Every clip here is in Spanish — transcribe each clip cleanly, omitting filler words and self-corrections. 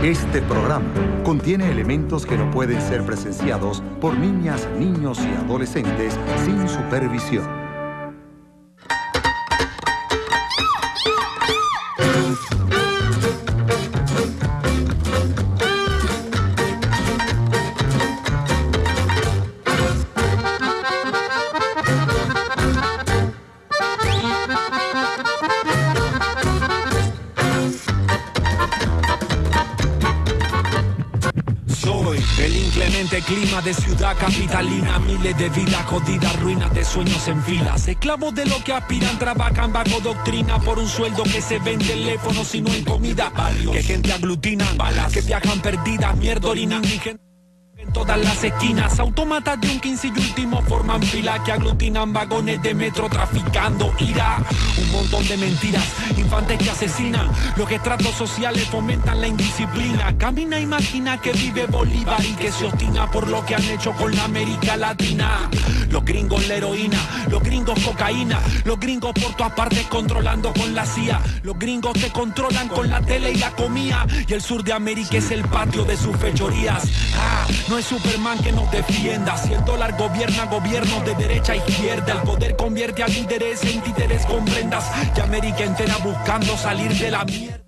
Este programa contiene elementos que no pueden ser presenciados por niñas, niños y adolescentes sin supervisión. Clima de ciudad capitalina, miles de vidas jodidas, ruinas de sueños en filas. Esclavos de lo que aspiran, trabajan bajo doctrina por un sueldo que se ve en teléfonos y no en comida. Que gente aglutina, balas que viajan perdidas, mierda, orina, indigente en todas las esquinas. Autómatas de un 15 y último forman fila que aglutinan vagones de metro traficando ira. Un montón de mentiras, infantes que asesinan. Los estratos sociales fomentan la indisciplina. Camina, imagina que vive Bolívar y que se obstina por lo que han hecho con la América Latina. Los gringos la heroína, los gringos cocaína, los gringos por todas partes controlando con la CIA. Los gringos te controlan con la tele y la comida. Y el sur de América es el patio de sus fechorías. No es Superman que nos defienda. Si el dólar gobierna gobiernos de derecha a izquierda, el poder convierte a líderes en títeres con prendas. Y América entera buscando salir de la mierda.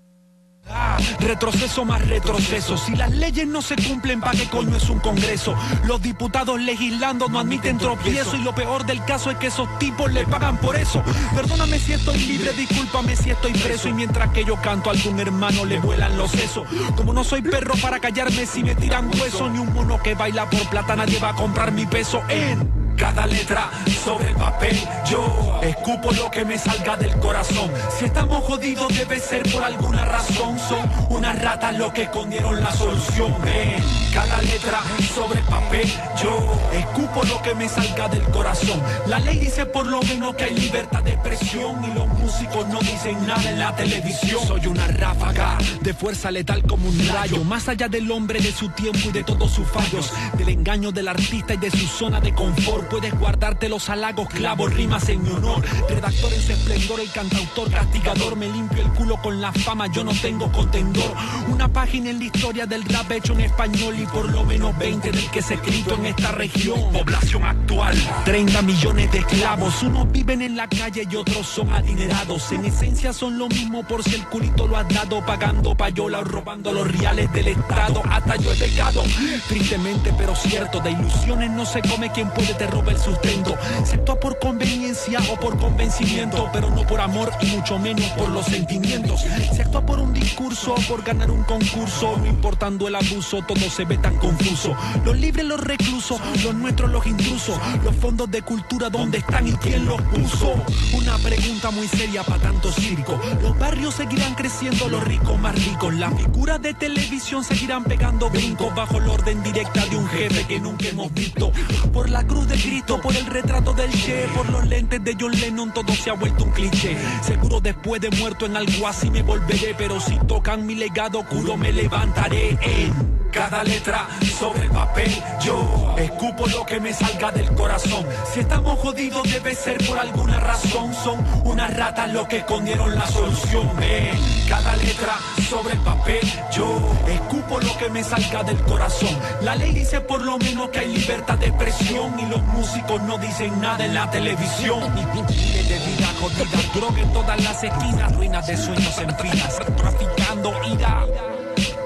Retroceso más retroceso. Si las leyes no se cumplen, ¿para qué coño es un congreso? Los diputados legislando no admiten tropiezo. Y lo peor del caso es que esos tipos le pagan por eso. Perdóname si estoy libre, discúlpame si estoy preso. Y mientras que yo canto, a algún hermano le vuelan los sesos. Como no soy perro para callarme si me tiran hueso, ni un mono que baila por plata nadie va a comprar mi peso. En cada letra sobre el papel yo escupo lo que me salga del corazón. Si estamos jodidos debe ser por alguna razón. Son unas ratas los que escondieron la solución. En cada letra sobre el papel yo escupo lo que me salga del corazón. La ley dice por lo menos que hay libertad de expresión y los músicos no dicen nada en la televisión. Soy una ráfaga de fuerza letal como un rayo, más allá del hombre, de su tiempo y de todos sus fallos, del engaño del artista y de su zona de confort. Puedes guardarte los halagos, clavos, rimas en mi honor. Redactor en su esplendor, el cantautor castigador. Me limpio el culo con la fama, yo no tengo contendor. Una página en la historia del rap hecho en español y por lo menos 20 del que se ha escrito en esta región. Población actual, 30 millones de esclavos. Unos viven en la calle y otros son adinerados. En esencia son lo mismo por si el culito lo has dado, pagando payola o robando los reales del Estado. Hasta yo he pecado, tristemente pero cierto. De ilusiones no se come quien puede te roba el sustento. Se actúa por conveniencia o por convencimiento, pero no por amor y mucho menos por los sentimientos. Se actúa por un discurso o por ganar un concurso. No importando el abuso, todo se ve tan confuso. Los libres, los reclusos, los nuestros, los intrusos. Los fondos de cultura, ¿dónde están y quién los puso? Una pregunta muy seria para tanto circo. Los barrios seguirán creciendo, los ricos más ricos. Las figuras de televisión seguirán pegando brincos bajo la orden directa de un jefe que nunca hemos visto. Por la cruz de Cristo, por el retrato del Che, por los lentes de John Lennon, todo se ha vuelto un cliché. Seguro después de muerto en algo así me volveré, pero si tocan mi legado oscuro me levantaré. En cada letra sobre el papel yo escupo lo que me salga del corazón. Si estamos jodidos debe ser por alguna razón. Son unas ratas los que escondieron la solución. En cada letra sobre el papel yo escupo lo que me salga del corazón. La ley dice por lo menos que hay libertad de expresión y los músicos no dicen nada en la televisión. Miles de vida jodida, droga en todas las esquinas, ruinas de sueños en filas, traficando ira.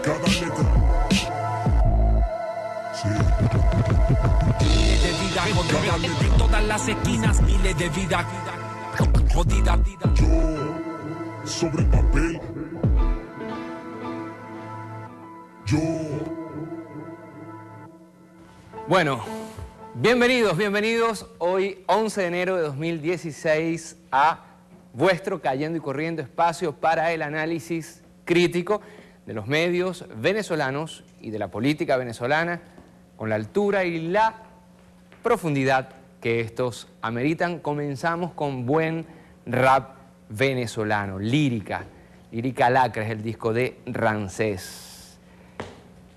Cada letra. Sí. Miles de vida jodida en todas las esquinas, miles de vida jodida. Yo sobre el papel. Yo. Bueno, bienvenidos hoy 11 de enero de 2016 a vuestro Cayendo y Corriendo, espacio para el análisis crítico de los medios venezolanos y de la política venezolana con la altura y la profundidad que estos ameritan. Comenzamos con buen rap venezolano, lírica lacra es el disco de Rancés,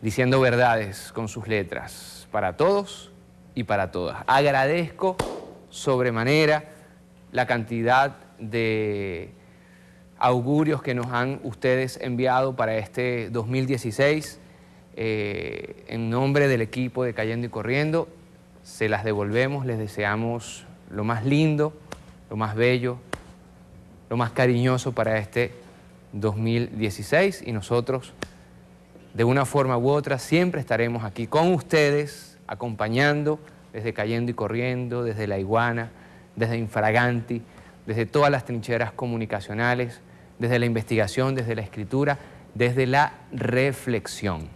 diciendo verdades con sus letras para todos y para todas. Agradezco sobremanera la cantidad de augurios que nos han ustedes enviado para este 2016. En nombre del equipo de Cayendo y Corriendo, se las devolvemos, les deseamos lo más lindo, lo más bello, lo más cariñoso para este 2016 y nosotros, de una forma u otra, siempre estaremos aquí con ustedes, acompañando desde Cayendo y Corriendo, desde La Iguana, desde Infraganti, desde todas las trincheras comunicacionales, desde la investigación, desde la escritura, desde la reflexión.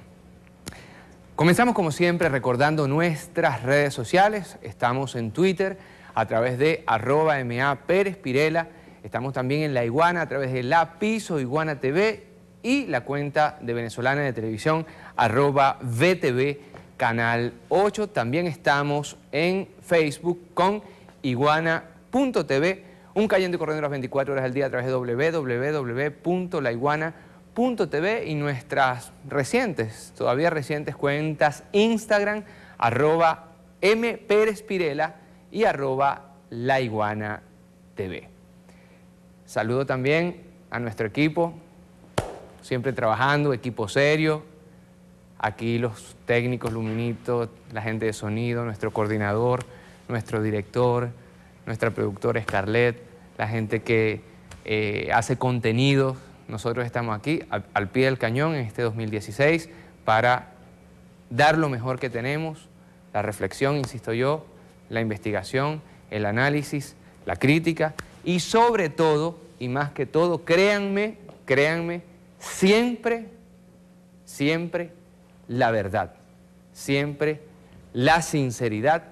Comenzamos como siempre recordando nuestras redes sociales. Estamos en Twitter a través de @MA_Pérez_Pirela. Estamos también en La Iguana a través de La Piso Iguana TV y la cuenta de Venezolana de Televisión @VTV Canal 8. También estamos en Facebook con iguana.tv, un Cayendo y Corriendo las 24 horas al día a través de www.laiguana.tv y nuestras todavía recientes cuentas Instagram, @MPérezPirela y @LaIguanaTV. Saludo también a nuestro equipo, siempre trabajando, equipo serio. Aquí los técnicos, Luminito, la gente de sonido, nuestro coordinador, nuestro director, nuestra productora Scarlett, la gente que hace contenidos. Nosotros estamos aquí al pie del cañón en este 2016 para dar lo mejor que tenemos, la reflexión, insisto yo, la investigación, el análisis, la crítica y sobre todo, y más que todo, créanme, siempre la verdad, siempre la sinceridad,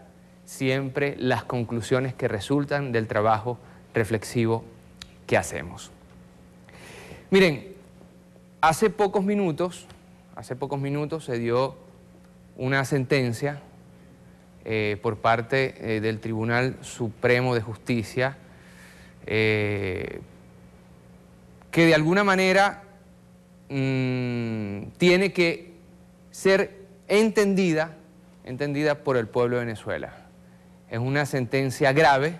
siempre las conclusiones que resultan del trabajo reflexivo que hacemos. Miren, hace pocos minutos se dio una sentencia por parte del Tribunal Supremo de Justicia que de alguna manera tiene que ser entendida por el pueblo de Venezuela. Es una sentencia grave,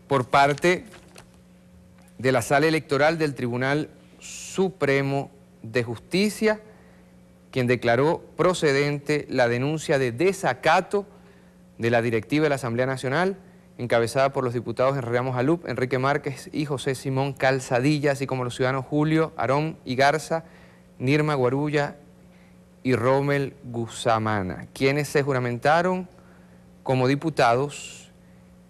por parte de la Sala Electoral del Tribunal Supremo de Justicia, quien declaró procedente la denuncia de desacato de la directiva de la Asamblea Nacional, encabezada por los diputados Henry Ramos Alup, Enrique Márquez y José Simón Calzadilla, así como los ciudadanos Julio Arón y Garza, Nirma Guarulla y Rommel Guzamana, quienes se juramentaron como diputados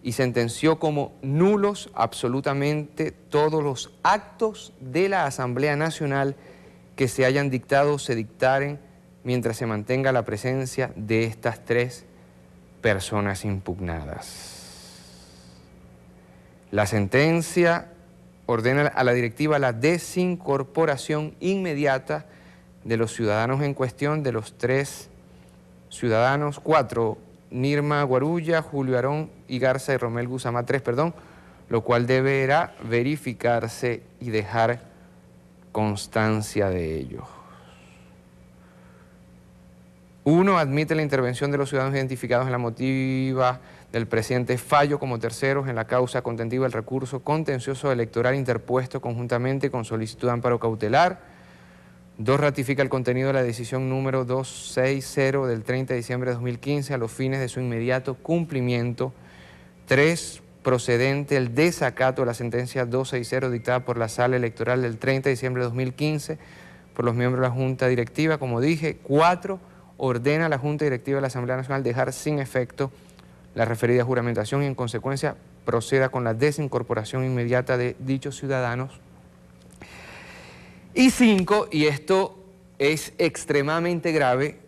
y sentenció como nulos absolutamente todos los actos de la Asamblea Nacional que se hayan dictado o se dictaren mientras se mantenga la presencia de estas tres personas impugnadas. La sentencia ordena a la directiva la desincorporación inmediata de los ciudadanos en cuestión, de los tres ciudadanos, Nirma Guarulla, Julio Arón y Garza y Rommel Guzamán, lo cual deberá verificarse y dejar constancia de ello. 1. Admite la intervención de los ciudadanos identificados en la motiva del presente fallo como terceros en la causa contentiva del recurso contencioso electoral interpuesto conjuntamente con solicitud de amparo cautelar. 2. Ratifica el contenido de la decisión número 260 del 30 de diciembre de 2015 a los fines de su inmediato cumplimiento. 3. Procedente el desacato de la sentencia 260 dictada por la Sala Electoral del 30 de diciembre de 2015 por los miembros de la Junta Directiva, como dije. 4. Ordena a la Junta Directiva de la Asamblea Nacional dejar sin efecto la referida juramentación y en consecuencia proceda con la desincorporación inmediata de dichos ciudadanos. Y 5, y esto es extremadamente grave,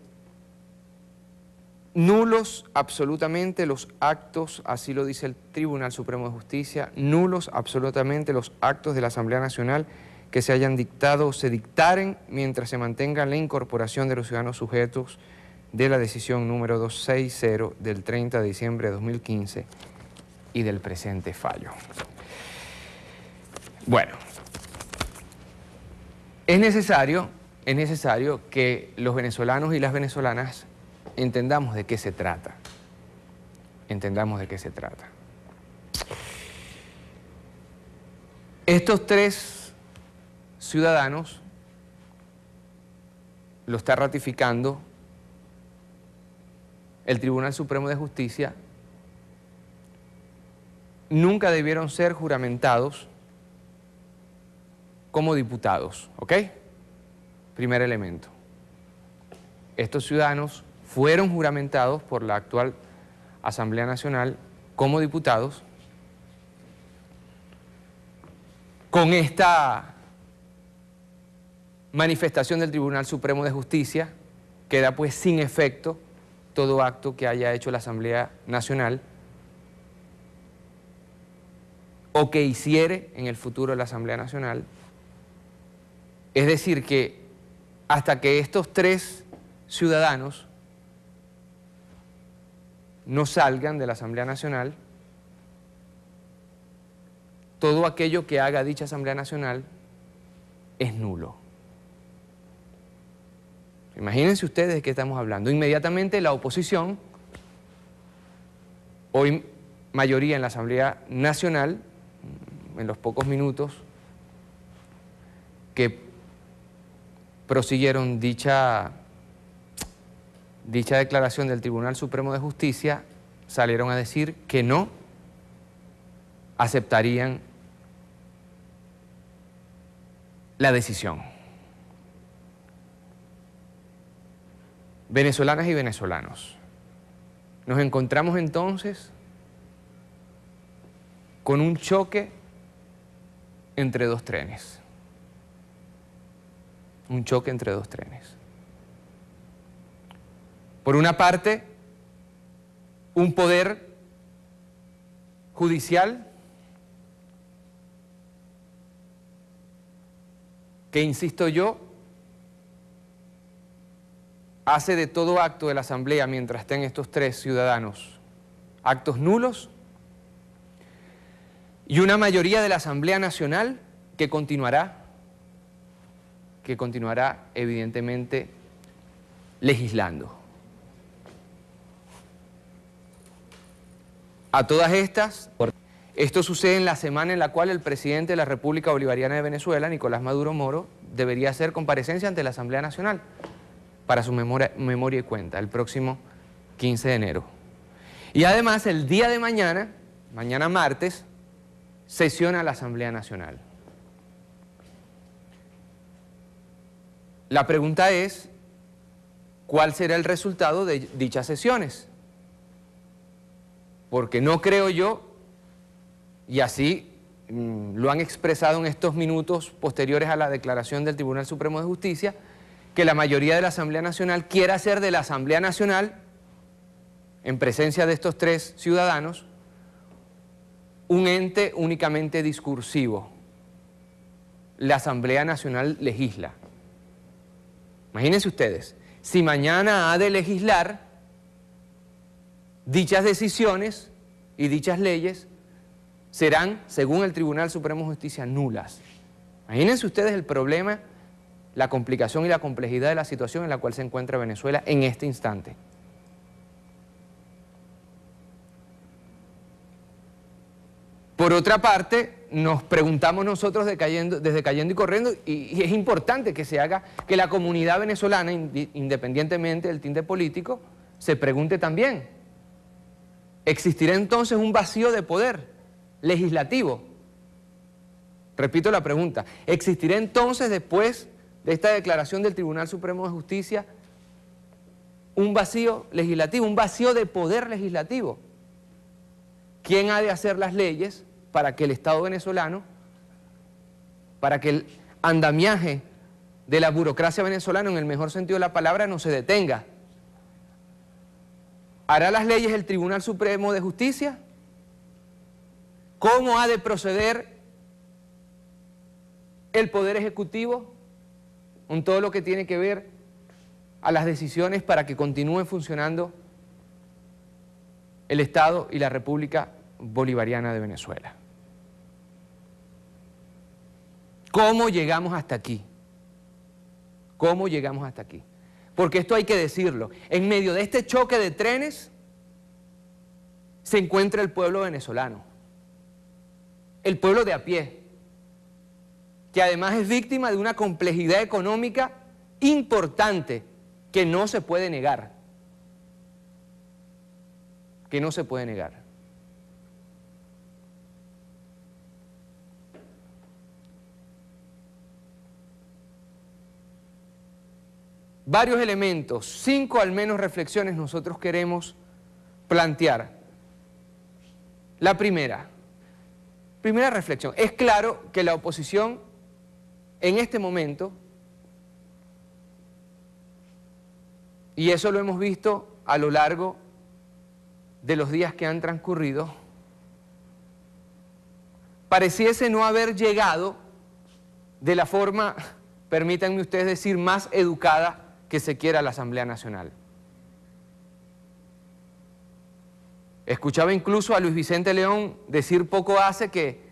nulos absolutamente los actos, así lo dice el Tribunal Supremo de Justicia, nulos absolutamente los actos de la Asamblea Nacional que se hayan dictado o se dictaren mientras se mantenga la incorporación de los ciudadanos sujetos de la decisión número 260 del 30 de diciembre de 2015 y del presente fallo. Bueno, es necesario que los venezolanos y las venezolanas entendamos de qué se trata. Estos tres ciudadanos lo está ratificando el Tribunal Supremo de Justicia. Nunca debieron ser juramentados como diputados, ¿ok? Primer elemento. Estos ciudadanos fueron juramentados por la actual Asamblea Nacional como diputados. Con esta manifestación del Tribunal Supremo de Justicia queda pues sin efecto todo acto que haya hecho la Asamblea Nacional o que hiciere en el futuro la Asamblea Nacional. Es decir, que hasta que estos tres ciudadanos no salgan de la Asamblea Nacional, todo aquello que haga dicha Asamblea Nacional es nulo. Imagínense ustedes de qué estamos hablando. Inmediatamente la oposición, hoy mayoría en la Asamblea Nacional, en los pocos minutos que prosiguieron dicha declaración del Tribunal Supremo de Justicia, salieron a decir que no aceptarían la decisión. Venezolanas y venezolanos, nos encontramos entonces con un choque entre dos trenes. Un choque entre dos trenes. Por una parte, un poder judicial que, insisto yo, hace de todo acto de la Asamblea mientras estén estos tres ciudadanos actos nulos, y una mayoría de la Asamblea Nacional que continuará evidentemente legislando. A todas estas, esto sucede en la semana en la cual el presidente de la República Bolivariana de Venezuela, Nicolás Maduro Moro, debería hacer comparecencia ante la Asamblea Nacional para su memoria y cuenta, el próximo 15 de enero. Y además, el día de mañana martes, sesiona la Asamblea Nacional. La pregunta es, ¿cuál será el resultado de dichas sesiones? Porque no creo yo, y así lo han expresado en estos minutos posteriores a la declaración del Tribunal Supremo de Justicia, que la mayoría de la Asamblea Nacional quiera hacer de la Asamblea Nacional, en presencia de estos tres ciudadanos, un ente únicamente discursivo. La Asamblea Nacional legisla. Imagínense ustedes, si mañana ha de legislar, dichas decisiones y dichas leyes serán, según el Tribunal Supremo de Justicia, nulas. Imagínense ustedes el problema, la complicación y la complejidad de la situación en la cual se encuentra Venezuela en este instante. Por otra parte, nos preguntamos nosotros desde Cayendo y Corriendo, y es importante que se haga, que la comunidad venezolana, independientemente del tinte político, se pregunte también, ¿existirá entonces un vacío de poder legislativo? Repito la pregunta, ¿existirá entonces después de esta declaración del Tribunal Supremo de Justicia un vacío legislativo, un vacío de poder legislativo? ¿Quién ha de hacer las leyes para que el Estado venezolano, para que el andamiaje de la burocracia venezolana, en el mejor sentido de la palabra, no se detenga? ¿Hará las leyes el Tribunal Supremo de Justicia? ¿Cómo ha de proceder el Poder Ejecutivo con todo lo que tiene que ver a las decisiones para que continúe funcionando el Estado y la República Bolivariana de Venezuela? ¿Cómo llegamos hasta aquí? ¿Cómo llegamos hasta aquí? Porque esto hay que decirlo, en medio de este choque de trenes se encuentra el pueblo venezolano, el pueblo de a pie, que además es víctima de una complejidad económica importante que no se puede negar. Que no se puede negar. Varios elementos, 5 al menos reflexiones nosotros queremos plantear. La primera reflexión, es claro que la oposición en este momento, y eso lo hemos visto a lo largo de los días que han transcurrido, pareciese no haber llegado de la forma, permítanme ustedes decir, más educada que se quiera a la Asamblea Nacional. Escuchaba incluso a Luis Vicente León decir poco hace que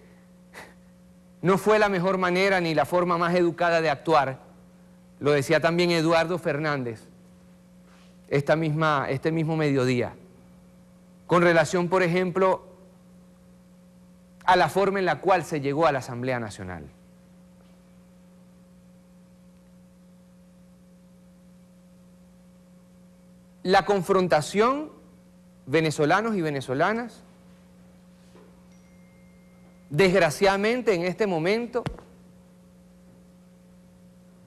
no fue la mejor manera ni la forma más educada de actuar. Lo decía también Eduardo Fernández este mismo mediodía, con relación, por ejemplo, a la forma en la cual se llegó a la Asamblea Nacional. La confrontación, venezolanos y venezolanas, desgraciadamente en este momento,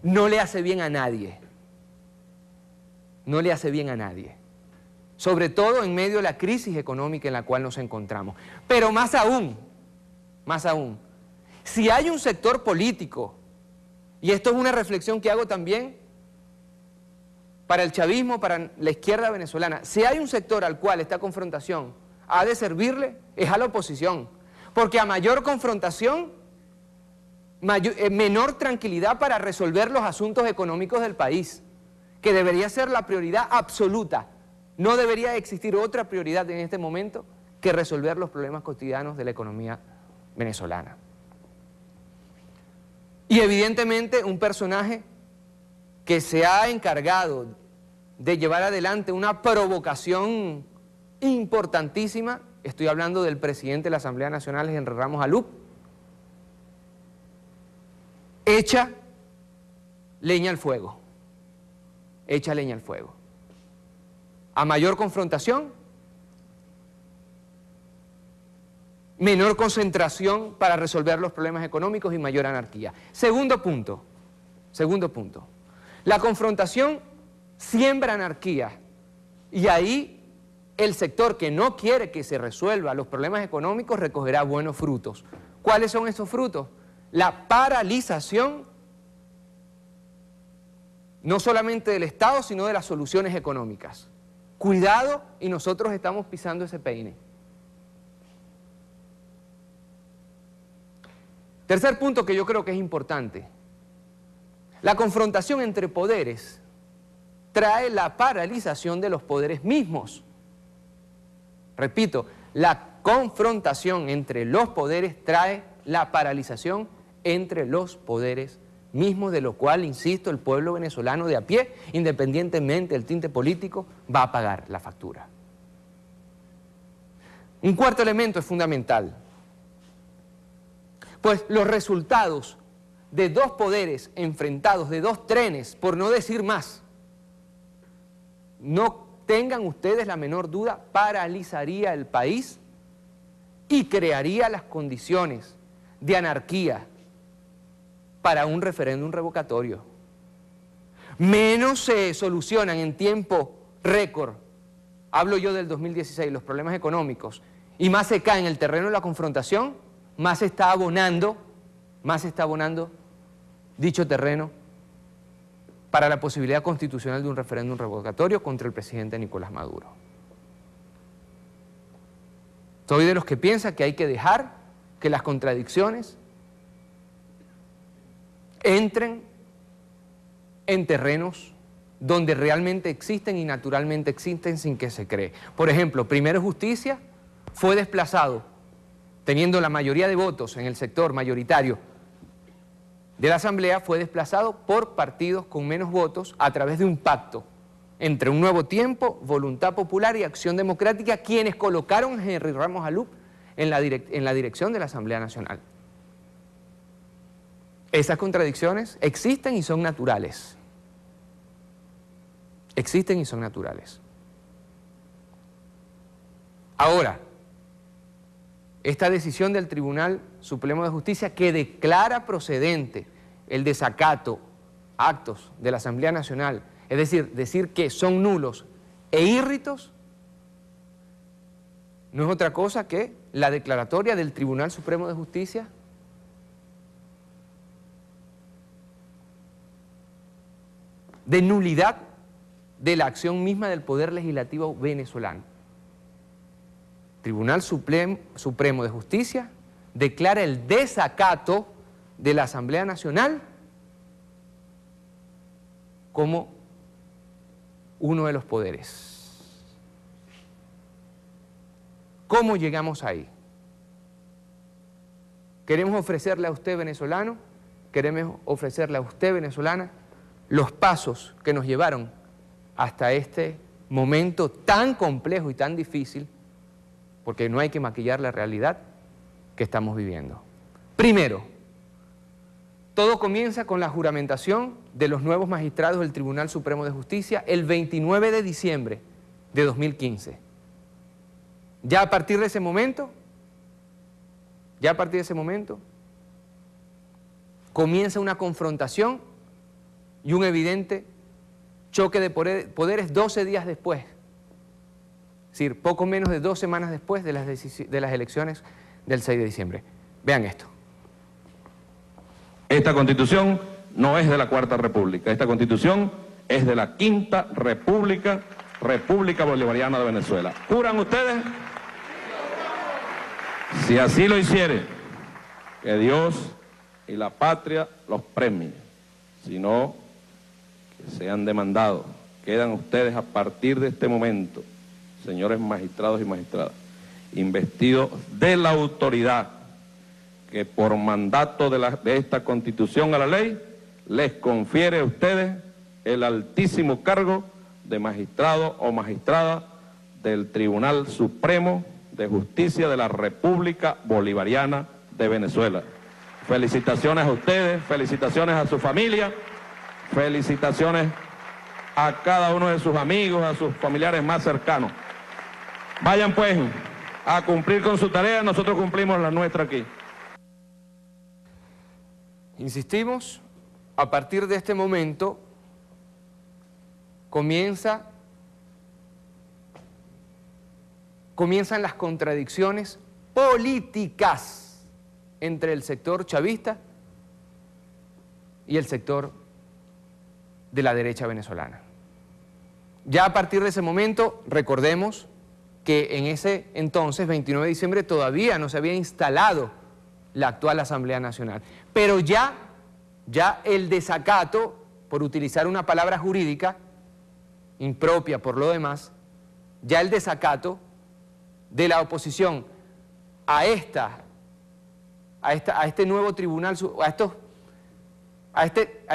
no le hace bien a nadie. No le hace bien a nadie. Sobre todo en medio de la crisis económica en la cual nos encontramos. Pero más aún, si hay un sector político, y esto es una reflexión que hago también para el chavismo, para la izquierda venezolana, si hay un sector al cual esta confrontación ha de servirle, es a la oposición. Porque a mayor confrontación, menor tranquilidad para resolver los asuntos económicos del país, que debería ser la prioridad absoluta. No debería existir otra prioridad en este momento que resolver los problemas cotidianos de la economía venezolana. Y evidentemente un personaje que se ha encargado de llevar adelante una provocación importantísima, estoy hablando del presidente de la Asamblea Nacional, Henry Ramos Alup, echa leña al fuego, echa leña al fuego. A mayor confrontación, menor concentración para resolver los problemas económicos y mayor anarquía. Segundo punto, la confrontación siembra anarquía y ahí el sector que no quiere que se resuelvan los problemas económicos recogerá buenos frutos. ¿Cuáles son esos frutos? La paralización no solamente del Estado, sino de las soluciones económicas. Cuidado, y nosotros estamos pisando ese peine. Tercer punto que yo creo que es importante. La confrontación entre poderes trae la paralización de los poderes mismos. Repito, la confrontación entre los poderes trae la paralización entre los poderes mismos, de lo cual, insisto, el pueblo venezolano de a pie, independientemente del tinte político, va a pagar la factura. Un cuarto elemento es fundamental, pues los resultados de dos poderes enfrentados, de dos trenes, por no decir más, no tengan ustedes la menor duda, paralizaría el país y crearía las condiciones de anarquía para un referéndum revocatorio. Menos se solucionan en tiempo récord, hablo yo del 2016, los problemas económicos, y más se cae en el terreno de la confrontación, más se está abonando dicho terreno para la posibilidad constitucional de un referéndum revocatorio contra el presidente Nicolás Maduro. Soy de los que piensa que hay que dejar que las contradicciones entren en terrenos donde realmente existen y naturalmente existen sin que se cree. Por ejemplo, Primero Justicia fue desplazado, teniendo la mayoría de votos en el sector mayoritario de la Asamblea, fue desplazado por partidos con menos votos a través de un pacto entre Un Nuevo Tiempo, Voluntad Popular y Acción Democrática, quienes colocaron a Henry Ramos Alup en la dirección de la Asamblea Nacional. Esas contradicciones existen y son naturales. Existen y son naturales. Ahora, esta decisión del Tribunal Supremo de Justicia que declara procedente el desacato actos de la Asamblea Nacional, es decir que son nulos e írritos, no es otra cosa que la declaratoria del Tribunal Supremo de Justicia de nulidad de la acción misma del Poder Legislativo venezolano. Tribunal Supremo de Justicia declara el desacato de la Asamblea Nacional como uno de los poderes. ¿Cómo llegamos ahí? Queremos ofrecerle a usted, venezolano, queremos ofrecerle a usted, venezolana, los pasos que nos llevaron hasta este momento tan complejo y tan difícil, porque no hay que maquillar la realidad que estamos viviendo. Primero, todo comienza con la juramentación de los nuevos magistrados del Tribunal Supremo de Justicia el 29 de diciembre de 2015. Ya a partir de ese momento, comienza una confrontación y un evidente choque de poderes 12 días después. Es decir, poco menos de 2 semanas después de las elecciones del 6 de diciembre. Vean esto. Esta Constitución no es de la Cuarta República, esta Constitución es de la Quinta República, República Bolivariana de Venezuela. ¿Juran ustedes? Si así lo hiciere, que Dios y la patria los premien, si no, que sean demandados. Quedan ustedes a partir de este momento, señores magistrados y magistradas, investidos de la autoridad que por mandato de esta Constitución a la ley les confiere a ustedes el altísimo cargo de magistrado o magistrada del Tribunal Supremo de Justicia de la República Bolivariana de Venezuela. Felicitaciones a ustedes, felicitaciones a su familia, felicitaciones a cada uno de sus amigos, a sus familiares más cercanos. Vayan pues a cumplir con su tarea, nosotros cumplimos la nuestra aquí. Insistimos, a partir de este momento comienzan las contradicciones políticas entre el sector chavista y el sector de la derecha venezolana. Ya a partir de ese momento, recordemos que en ese entonces, 29 de diciembre, todavía no se había instalado la actual Asamblea Nacional. Pero ya el desacato, por utilizar una palabra jurídica impropia por lo demás, ya el desacato de la oposición a este nuevo tribunal, a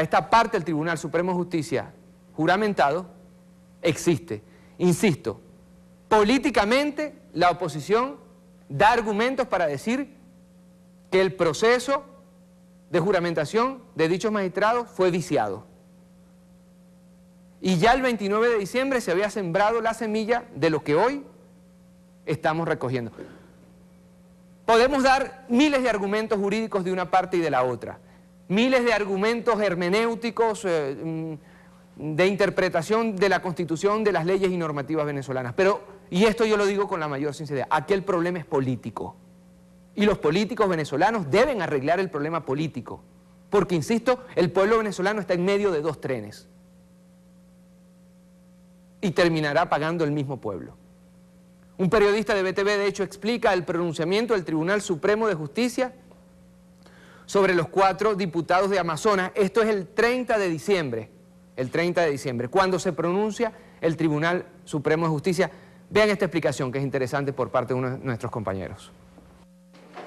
esta parte del Tribunal Supremo de Justicia juramentado, existe. Insisto, políticamente la oposición da argumentos para decir que el proceso de juramentación de dichos magistrados fue viciado. Y ya el 29 de diciembre se había sembrado la semilla de lo que hoy estamos recogiendo. Podemos dar miles de argumentos jurídicos de una parte y de la otra, miles de argumentos hermenéuticos de interpretación de la Constitución, de las leyes y normativas venezolanas, pero, y esto yo lo digo con la mayor sinceridad, aquí el problema es político. Y los políticos venezolanos deben arreglar el problema político, porque, insisto, el pueblo venezolano está en medio de 2 trenes y terminará pagando el mismo pueblo. Un periodista de BTV, de hecho, explica el pronunciamiento del Tribunal Supremo de Justicia sobre los 4 diputados de Amazonas. Esto es el 30 de diciembre, cuando se pronuncia el Tribunal Supremo de Justicia. Vean esta explicación que es interesante por parte de uno de nuestros compañeros.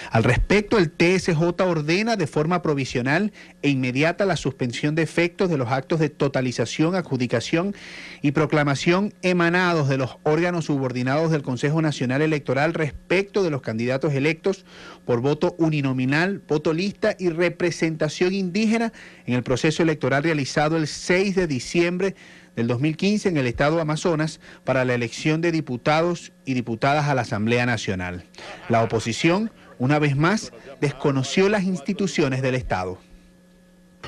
Al respecto, el TSJ ordena de forma provisional e inmediata la suspensión de efectos de los actos de totalización, adjudicación y proclamación emanados de los órganos subordinados del Consejo Nacional Electoral respecto de los candidatos electos por voto uninominal, voto lista y representación indígena en el proceso electoral realizado el 6 de diciembre del 2015 en el estado Amazonas para la elección de diputados y diputadas a la Asamblea Nacional. La oposición, una vez más, desconoció las instituciones del Estado.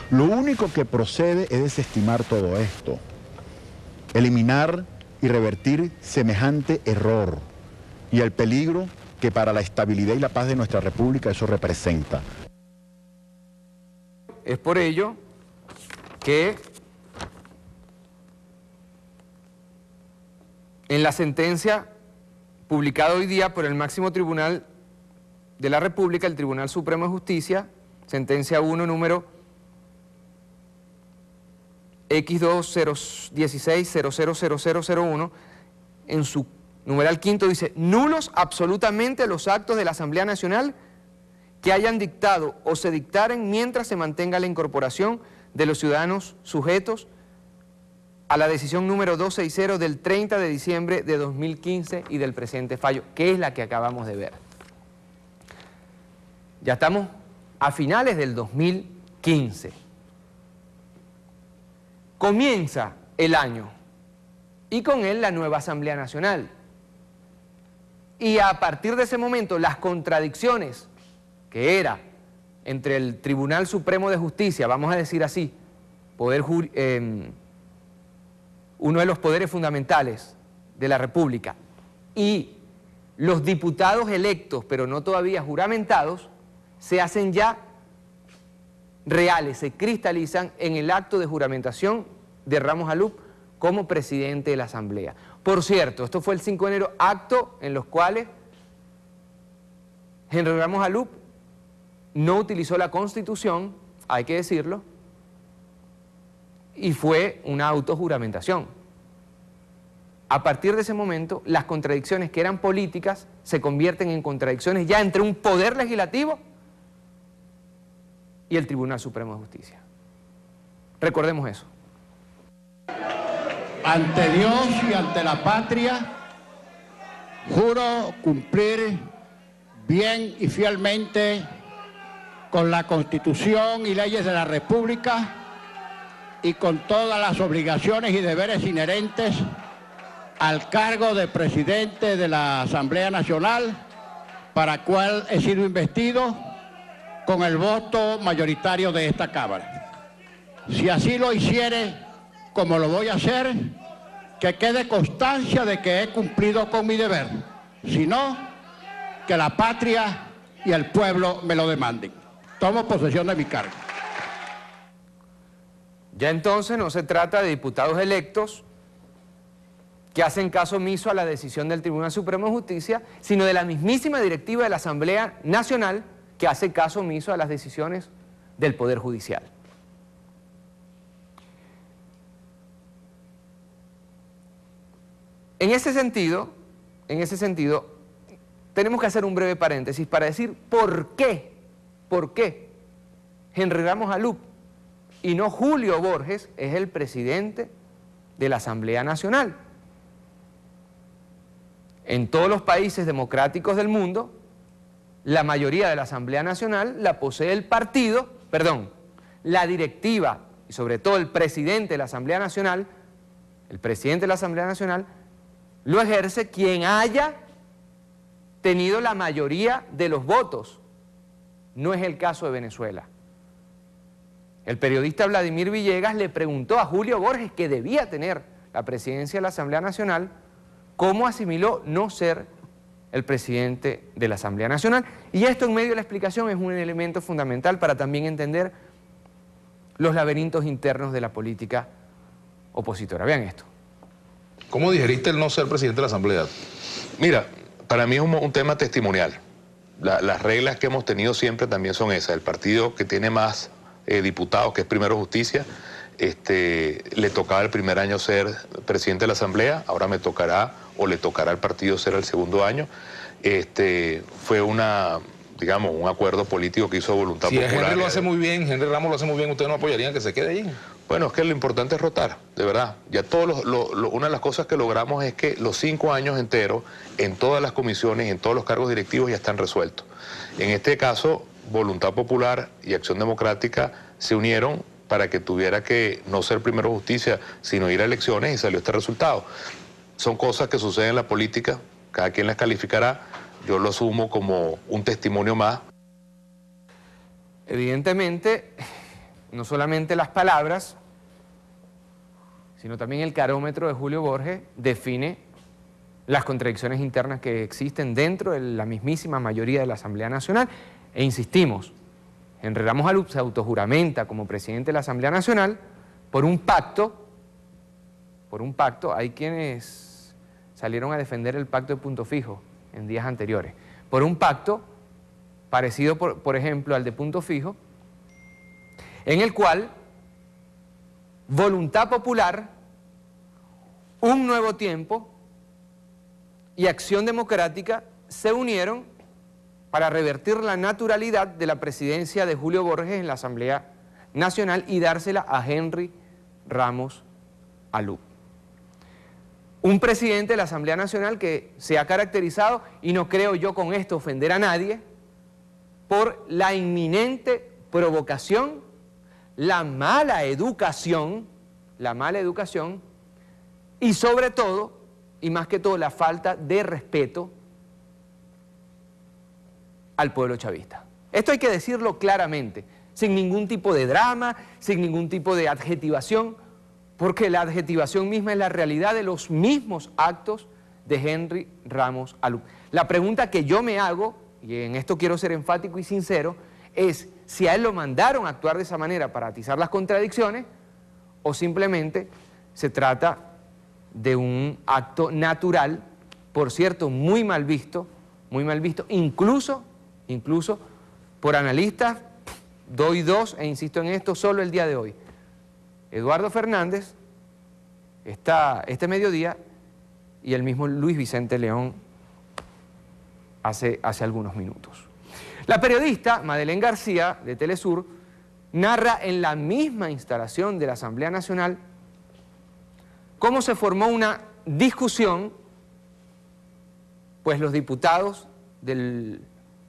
Lo único que procede es desestimar todo esto, eliminar y revertir semejante error y el peligro que para la estabilidad y la paz de nuestra República eso representa. Es por ello que en la sentencia publicada hoy día por el máximo tribunal de la República, el Tribunal Supremo de Justicia, sentencia 1 número X2016000001, en su numeral quinto dice: nulos absolutamente los actos de la Asamblea Nacional que hayan dictado o se dictaren mientras se mantenga la incorporación de los ciudadanos sujetos a la decisión número 260 del 30 de diciembre de 2015 y del presente fallo, que es la que acabamos de ver. Ya estamos a finales del 2015. Comienza el año y con él la nueva Asamblea Nacional. Y a partir de ese momento las contradicciones que era entre el Tribunal Supremo de Justicia, vamos a decir así, uno de los poderes fundamentales de la República, y los diputados electos, pero no todavía juramentados, se hacen ya reales, se cristalizan en el acto de juramentación de Ramos Alup como presidente de la Asamblea. Por cierto, esto fue el 5 de enero, acto en los cuales Henry Ramos Alup no utilizó la Constitución, hay que decirlo, y fue una autojuramentación. A partir de ese momento, las contradicciones que eran políticas se convierten en contradicciones ya entre un poder legislativo y el Tribunal Supremo de Justicia. Recordemos eso. Ante Dios y ante la patria, juro cumplir bien y fielmente con la Constitución y leyes de la República y con todas las obligaciones y deberes inherentes al cargo de presidente de la Asamblea Nacional, para cual he sido investido con el voto mayoritario de esta Cámara. Si así lo hiciere, como lo voy a hacer, que quede constancia de que he cumplido con mi deber, si no, que la patria y el pueblo me lo demanden. Tomo posesión de mi cargo. Ya entonces no se trata de diputados electos que hacen caso omiso a la decisión del Tribunal Supremo de Justicia, sino de la mismísima directiva de la Asamblea Nacional que hace caso omiso a las decisiones del Poder Judicial. En ese sentido, tenemos que hacer un breve paréntesis para decir por qué Henry Ramos Alup y no Julio Borges es el presidente de la Asamblea Nacional. En todos los países democráticos del mundo, la mayoría de la Asamblea Nacional la posee el partido, la directiva y sobre todo el presidente de la Asamblea Nacional, lo ejerce quien haya tenido la mayoría de los votos. No es el caso de Venezuela. El periodista Vladimir Villegas le preguntó a Julio Borges, que debía tener la presidencia de la Asamblea Nacional, cómo asimiló no ser el presidente de la Asamblea Nacional. Y esto en medio de la explicación es un elemento fundamental para también entender los laberintos internos de la política opositora. Vean esto. ¿Cómo digeriste el no ser presidente de la Asamblea? Mira, para mí es un tema testimonial. Las reglas que hemos tenido siempre también son esas. El partido que tiene más diputados, que es Primero Justicia, le tocaba el primer año ser presidente de la Asamblea, ahora me tocará o le tocará al partido ser el segundo año. Fue una digamos, un acuerdo político que hizo Voluntad Popular. Si Henry lo hace muy bien, Henry Ramos lo hace muy bien, ¿ustedes no apoyarían que se quede ahí? Bueno, es que lo importante es rotar, de verdad. Ya todos una de las cosas que logramos es que los 5 años enteros, en todas las comisiones y en todos los cargos directivos ya están resueltos. En este caso, Voluntad Popular y Acción Democrática se unieron para que tuviera que no ser primero justicia, sino ir a elecciones, y salió este resultado. Son cosas que suceden en la política, cada quien las calificará. Yo lo asumo como un testimonio más. Evidentemente, no solamente las palabras, sino también el carómetro de Julio Borges define las contradicciones internas que existen dentro de la mismísima mayoría de la Asamblea Nacional. E insistimos, Henry Ramos Alup se autojuramenta como presidente de la Asamblea Nacional por un pacto. Hay quienes salieron a defender el pacto de Punto Fijo en días anteriores, por un pacto parecido, por ejemplo, al de Punto Fijo, en el cual Voluntad Popular, Un Nuevo Tiempo y Acción Democrática se unieron para revertir la naturalidad de la presidencia de Julio Borges en la Asamblea Nacional y dársela a Henry Ramos Alup. Un presidente de la Asamblea Nacional que se ha caracterizado, y no creo yo con esto ofender a nadie, por la inminente provocación, la mala educación y sobre todo, y más que todo, la falta de respeto al pueblo chavista. Esto hay que decirlo claramente, sin ningún tipo de drama, sin ningún tipo de adjetivación, porque la adjetivación misma es la realidad de los mismos actos de Henry Ramos Alup. La pregunta que yo me hago, y en esto quiero ser enfático y sincero, es si a él lo mandaron a actuar de esa manera para atizar las contradicciones, o simplemente se trata de un acto natural, por cierto, muy mal visto, incluso por analistas. Doy dos e insisto en esto solo el día de hoy. Eduardo Fernández, este mediodía, y el mismo Luis Vicente León hace algunos minutos. La periodista Madeleine García, de Telesur, narra en la misma instalación de la Asamblea Nacional cómo se formó una discusión, pues los diputados del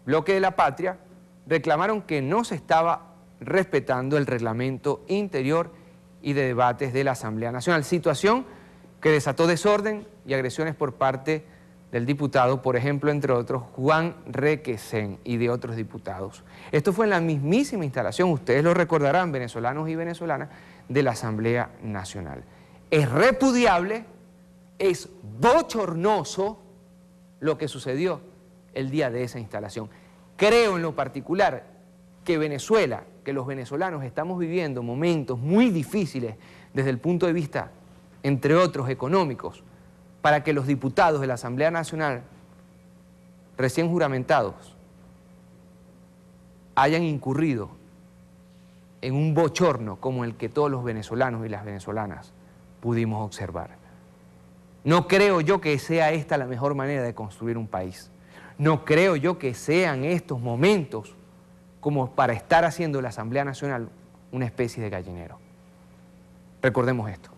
Bloque de la Patria reclamaron que no se estaba respetando el reglamento interior y de debates de la Asamblea Nacional, situación que desató desorden y agresiones por parte del diputado, por ejemplo, entre otros, Juan Requesén, y de otros diputados. Esto fue en la mismísima instalación, ustedes lo recordarán, venezolanos y venezolanas, de la Asamblea Nacional. Es repudiable, es bochornoso lo que sucedió el día de esa instalación. Creo en lo particular que Venezuela, que los venezolanos estamos viviendo momentos muy difíciles desde el punto de vista, entre otros, económicos, para que los diputados de la Asamblea Nacional, recién juramentados, hayan incurrido en un bochorno como el que todos los venezolanos y las venezolanas pudimos observar. No creo yo que sea esta la mejor manera de construir un país. No creo yo que sean estos momentos como para estar haciendo la Asamblea Nacional una especie de gallinero. Recordemos esto.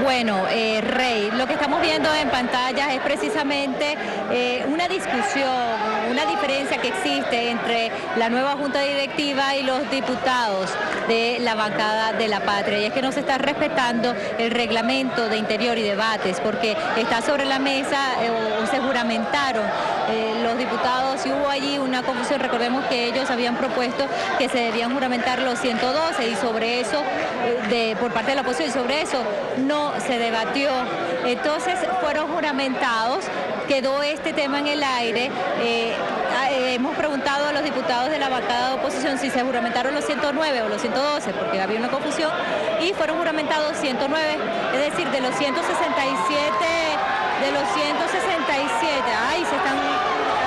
Bueno, Rey, lo que estamos viendo en pantallas es precisamente una discusión, una diferencia que existe entre la nueva Junta Directiva y los diputados de la bancada de la Patria. Y es que no se está respetando el reglamento de interior y debates, porque está sobre la mesa o se juramentaron los diputados y hubo allí una confusión. Recordemos que ellos habían propuesto que se debían juramentar los 112 y sobre eso, por parte de la oposición, y sobre eso no se debatió. Entonces fueron juramentados, quedó este tema en el aire. Hemos preguntado a los diputados de la bancada de oposición si se juramentaron los 109 o los 112, porque había una confusión, y fueron juramentados 109, es decir, de los 167,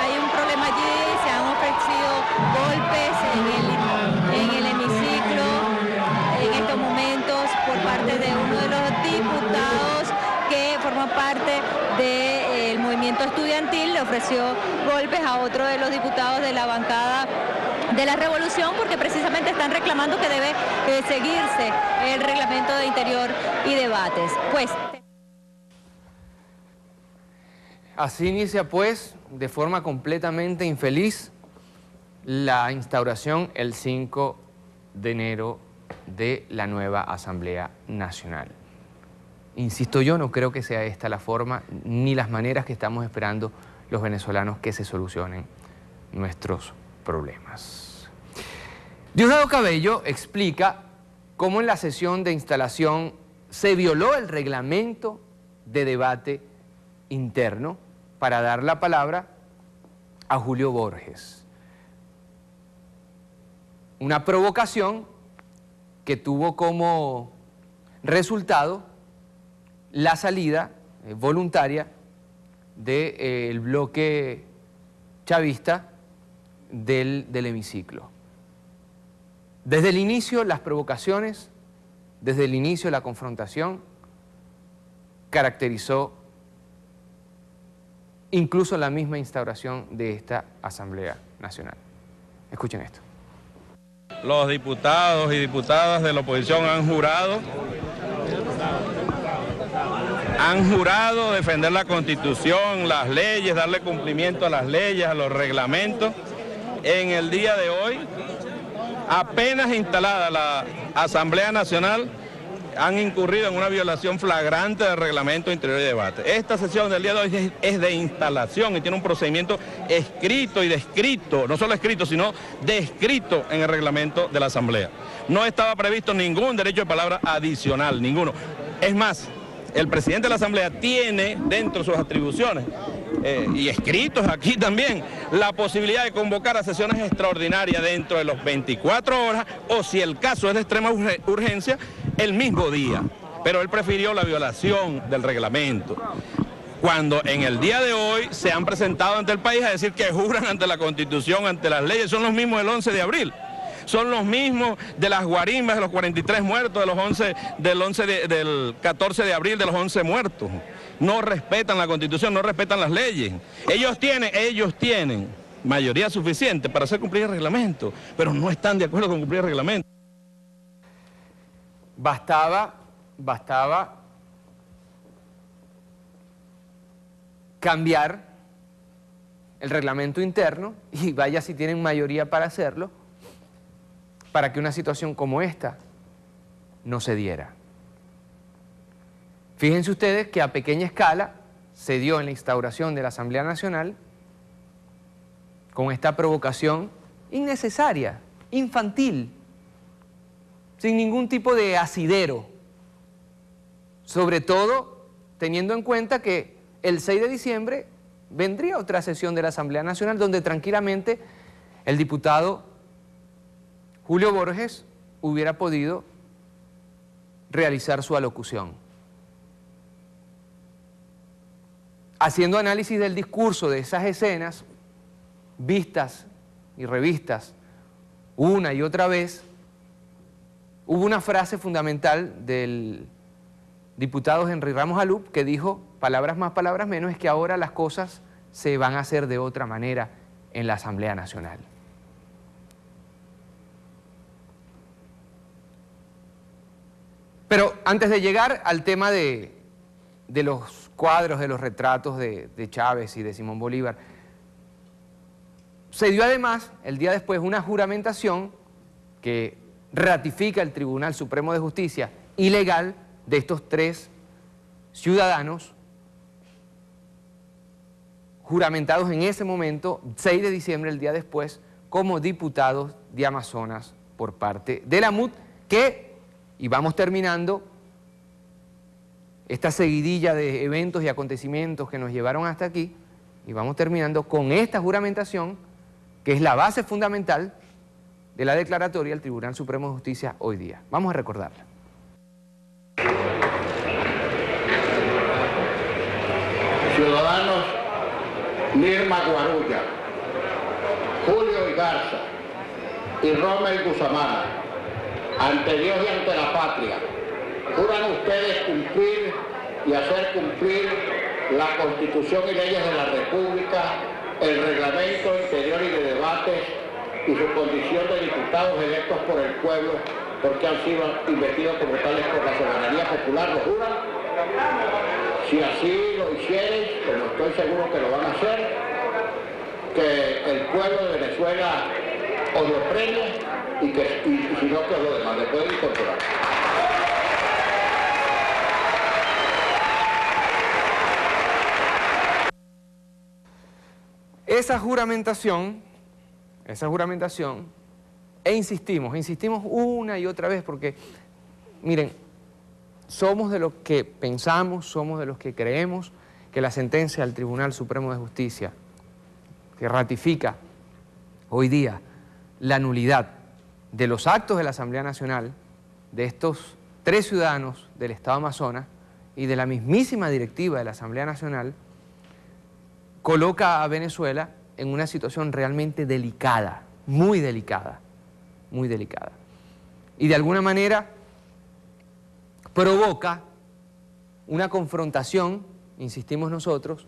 hay un problema allí, se han ofrecido golpes en el le ofreció golpes a otro de los diputados de la bancada de la Revolución, porque precisamente están reclamando que debe seguirse el reglamento de Interior y Debates. Pues así inicia, pues, de forma completamente infeliz, la instauración el 5 de enero de la nueva Asamblea Nacional. Insisto, yo no creo que sea esta la forma ni las maneras que estamos esperando los venezolanos que se solucionen nuestros problemas. Diosdado Cabello explica cómo en la sesión de instalación se violó el reglamento de debate interno para dar la palabra a Julio Borges. Una provocación que tuvo como resultado la salida voluntaria del bloque chavista del hemiciclo. Desde el inicio las provocaciones, desde el inicio la confrontación, caracterizó incluso la misma instauración de esta Asamblea Nacional. Escuchen esto. Los diputados y diputadas de la oposición han jurado defender la Constitución, las leyes, darle cumplimiento a las leyes, a los reglamentos. En el día de hoy, apenas instalada la Asamblea Nacional, han incurrido en una violación flagrante del reglamento interior y debate. Esta sesión del día de hoy es de instalación y tiene un procedimiento escrito y descrito, no solo escrito, sino descrito en el reglamento de la Asamblea. No estaba previsto ningún derecho de palabra adicional, ninguno. Es más, el presidente de la Asamblea tiene dentro de sus atribuciones, y escritos aquí también, la posibilidad de convocar a sesiones extraordinarias dentro de los 24 horas o, si el caso es de extrema urgencia, el mismo día. Pero él prefirió la violación del reglamento, cuando en el día de hoy se han presentado ante el país a decir que juran ante la Constitución, ante las leyes. Son los mismos del 11 de abril. Son los mismos de las guarimbas, de los 43 muertos, del 14 de abril, de los 11 muertos. No respetan la Constitución, no respetan las leyes. Ellos tienen mayoría suficiente para hacer cumplir el reglamento, pero no están de acuerdo con cumplir el reglamento. Bastaba cambiar el reglamento interno, y vaya si tienen mayoría para hacerlo, para que una situación como esta no se diera. Fíjense ustedes que a pequeña escala se dio en la instauración de la Asamblea Nacional con esta provocación innecesaria, infantil, sin ningún tipo de asidero, sobre todo teniendo en cuenta que el 6 de diciembre vendría otra sesión de la Asamblea Nacional donde tranquilamente el diputado Julio Borges hubiera podido realizar su alocución. Haciendo análisis del discurso de esas escenas, vistas y revistas una y otra vez, hubo una frase fundamental del diputado Henry Ramos Alup que dijo, palabras más, palabras menos, es que ahora las cosas se van a hacer de otra manera en la Asamblea Nacional. Pero antes de llegar al tema de los cuadros, de los retratos de Chávez y de Simón Bolívar, se dio además, el día después, una juramentación que ratifica el Tribunal Supremo de Justicia ilegal de estos 3 ciudadanos juramentados en ese momento, 6 de diciembre, el día después, como diputados de Amazonas por parte de la MUT, que, y vamos terminando esta seguidilla de eventos y acontecimientos que nos llevaron hasta aquí, y vamos terminando con esta juramentación, que es la base fundamental de la declaratoria del Tribunal Supremo de Justicia hoy día. Vamos a recordarla. Ciudadanos Nirma Guarulla, Julio Igarza y Rommel Guzamana, ante Dios y ante la patria, juran ustedes cumplir y hacer cumplir la Constitución y leyes de la República, el reglamento interior y de debates y su condición de diputados electos por el pueblo, porque han sido investidos como tales por la soberanía popular, ¿lo juran? Si así lo hicieren, como estoy seguro que lo van a hacer, que el pueblo de Venezuela os lo premie y si no, que os lo demás, le pueden incorporar. Esa juramentación, e insistimos una y otra vez porque, miren, somos de los que pensamos, somos de los que creemos que la sentencia del Tribunal Supremo de Justicia, que ratifica hoy día la nulidad de los actos de la Asamblea Nacional, de estos 3 ciudadanos del Estado Amazonas y de la mismísima directiva de la Asamblea Nacional, coloca a Venezuela en una situación realmente delicada, muy delicada, muy delicada. Y de alguna manera provoca una confrontación, insistimos nosotros,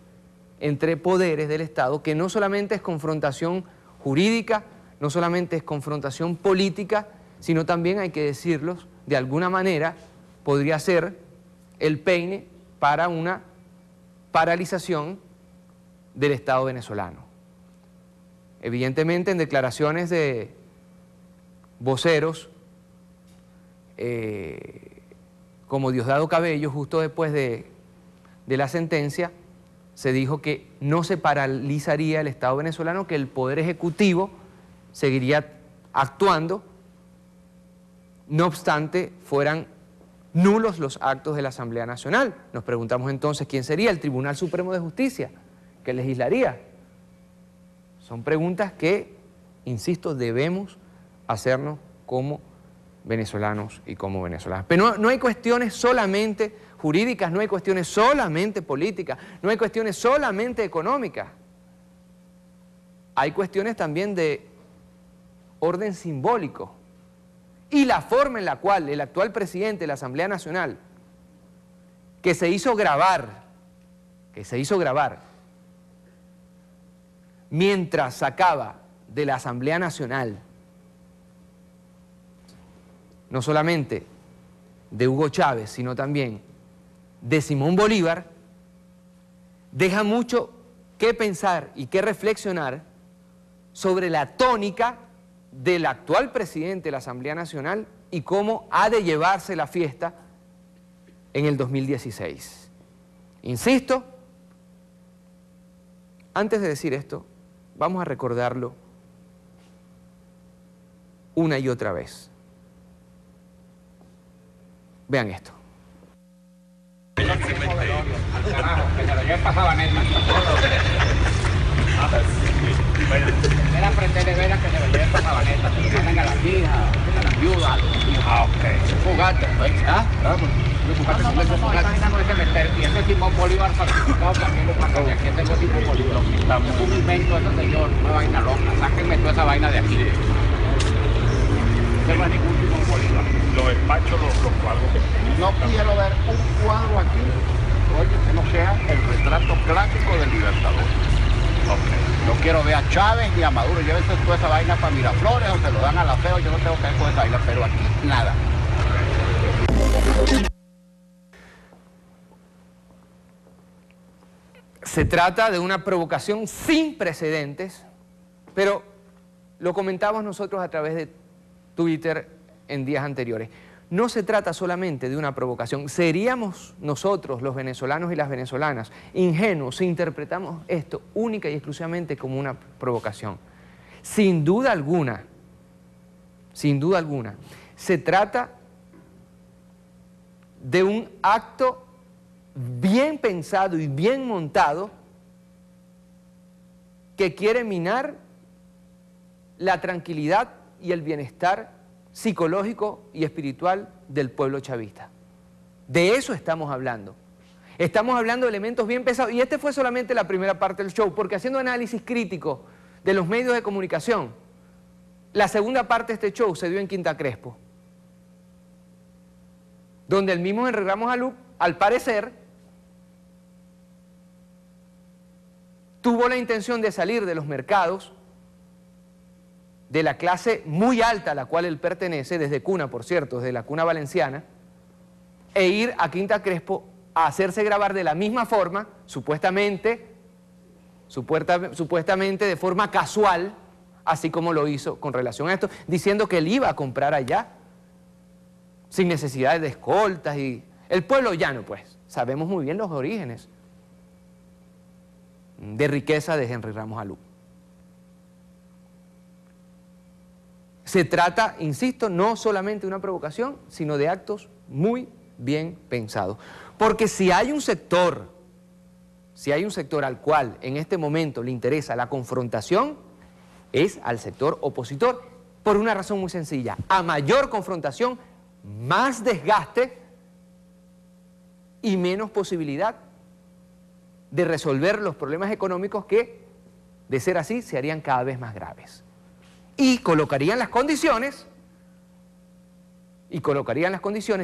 entre poderes del Estado, que no solamente es confrontación jurídica, no solamente es confrontación política, sino también, hay que decirlo, de alguna manera podría ser el peine para una paralización del Estado venezolano. Evidentemente, en declaraciones de voceros como Diosdado Cabello, justo después de la sentencia, se dijo que no se paralizaría el Estado venezolano, que el Poder Ejecutivo seguiría actuando, no obstante fueran nulos los actos de la Asamblea Nacional. Nos preguntamos entonces, ¿quién sería el Tribunal Supremo de Justicia que legislaría? Son preguntas que, insisto, debemos hacernos como venezolanos y como venezolanas. Pero no hay cuestiones solamente jurídicas, no hay cuestiones solamente políticas, no hay cuestiones solamente económicas. Hay cuestiones también de orden simbólico. Y la forma en la cual el actual presidente de la Asamblea Nacional, que se hizo grabar, mientras sacaba de la Asamblea Nacional, no solamente de Hugo Chávez, sino también de Simón Bolívar, deja mucho que pensar y que reflexionar sobre la tónica del actual presidente de la Asamblea Nacional y cómo ha de llevarse la fiesta en el 2016. Insisto, antes de decir esto, vamos a recordarlo una y otra vez. Vean esto. Era aprender de veras que se lo lleven para Sabaneta, que lo manden a las hijas, a las viudas, a los hijos. Ah, ok. Fugate, ¿ah? Fugate, son de esos fugates. No es de meter. Y ese Simón Bolívar falsificado también lo pasó. Y aquí tengo Simón Bolívar. Es un invento de ese señor, una vaina loca. Sáquenme toda esa vaina de aquí. No hay ningún Simón Bolívar. Los despachos, los cuadros. No quiero ver un cuadro aquí, oye, que no sea el retrato clásico del Libertador. Okay. No quiero ver a Chávez ni a Maduro. Llévense toda esa vaina para Miraflores o se lo dan a la feo. Yo no tengo que ver con esa vaina, pero aquí nada. Se trata de una provocación sin precedentes, pero lo comentamos nosotros a través de Twitter en días anteriores. No se trata solamente de una provocación. Seríamos nosotros, los venezolanos y las venezolanas, ingenuos si interpretamos esto única y exclusivamente como una provocación. Sin duda alguna, se trata de un acto bien pensado y bien montado que quiere minar la tranquilidad y el bienestar psicológico y espiritual del pueblo chavista. De eso estamos hablando. Estamos hablando de elementos bien pesados. Y este fue solamente la primera parte del show, porque haciendo análisis crítico de los medios de comunicación, la segunda parte de este show se dio en Quinta Crespo, donde el mismo Henry Ramos Alup, al parecer, tuvo la intención de salir de los mercados de la clase muy alta a la cual él pertenece, desde cuna, por cierto, desde la cuna valenciana, e ir a Quinta Crespo a hacerse grabar de la misma forma, supuestamente de forma casual, así como lo hizo con relación a esto, diciendo que él iba a comprar allá, sin necesidad de escoltas y... El pueblo llano, pues, sabemos muy bien los orígenes de riqueza de Henry Ramos Alup. Se trata, insisto, no solamente de una provocación, sino de actos muy bien pensados. Porque si hay un sector al cual en este momento le interesa la confrontación, es al sector opositor, por una razón muy sencilla. A mayor confrontación, más desgaste y menos posibilidad de resolver los problemas económicos que, de ser así, se harían cada vez más graves. Y colocarían las condiciones,